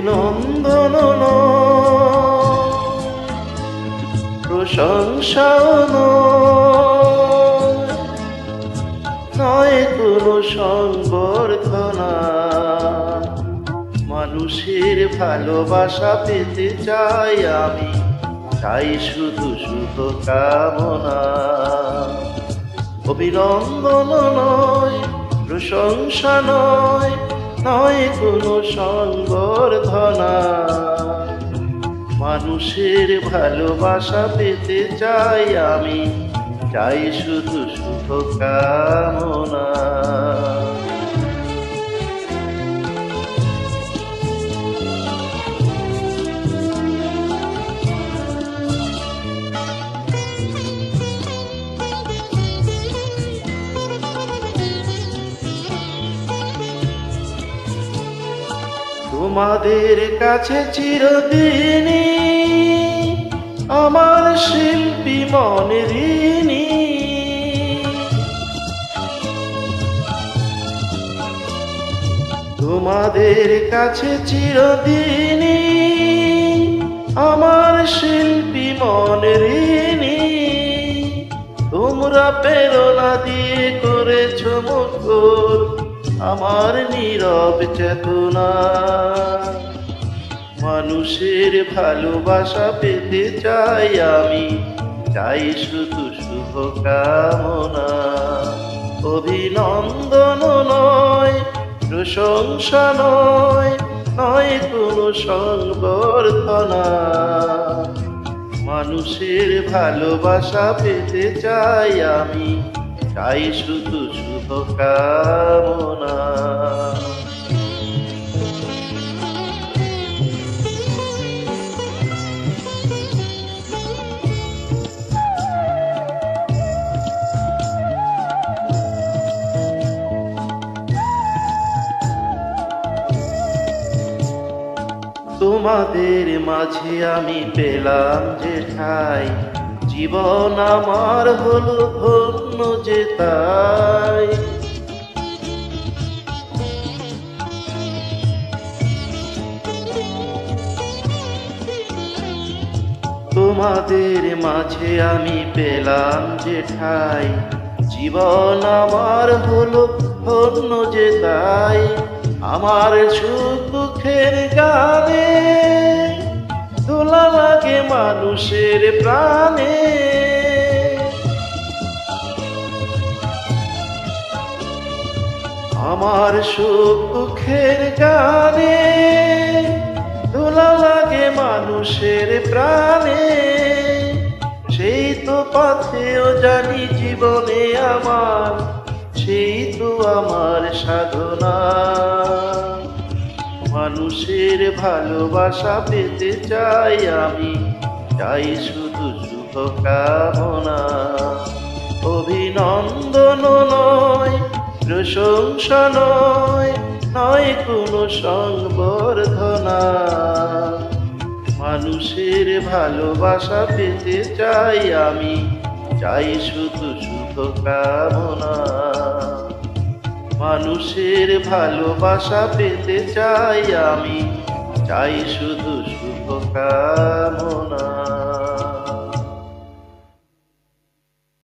অভিনন্দন প্রশংসাও নয় কোনো সংবর্ধনা। মানুষের ভালোবাসা পেতে চাই আমি, চাই শুধু শুভ কামনা। অভিনন্দন নয়, প্রশংসা নয়, নয় কোনো সংবর্ধনা। মানুষের ভালোবাসা পেতে চাই আমি, চাই শুধু শুভ কামনা। তোমাদের কাছে চিরদিনই আমার শিল্পী মনের ঋণী। তোমাদের কাছে চিরদিনই আমার শিল্পী মনের ঋণী। তোমরা প্রেরণা দিয়ে করেছ মুখর আমার নীরব চেতনা। মানুষের ভালোবাসা পেতে চাই আমি, চাই শুধু শুভ কামনা। অভিনন্দন নয়, প্রশংসা নয়, নয় কোনো সংবর্ধনা। মানুষের ভালোবাসা পেতে চাই আমি, চাই শুধু শুভ কামনা। তোমাদের মাঝে আমি পেলাম যে ঠাই, জীবন আমার হলো ধন্য যে তাই। তোমাদের মাঝে আমি পেলাম যে ঠাই, জীবন আমার হলো ধন্য যে তাই। আমার সুখ দুঃখের গানে দোলা লাগে মানুষের প্রাণে। আমার সুখ দুঃখের গানে দোলা লাগে মানুষের প্রাণে। সেই তো পথেও জানি জীবনে আমার, সেই তো আমার সাধনা। মানুষের ভালোবাসা পেতে চাই আমি, চাই শুধু শুভ কামনা। অভিনন্দন নয়, প্রশংসা নয়, নয় কোনো সংবর্ধনা। মানুষের ভালোবাসা পেতে চাই আমি, চাই শুধু শুভ কামনা। মানুষের ভালোবাসা পেতে চাই আমি, চাই শুধু শুভ কামনা।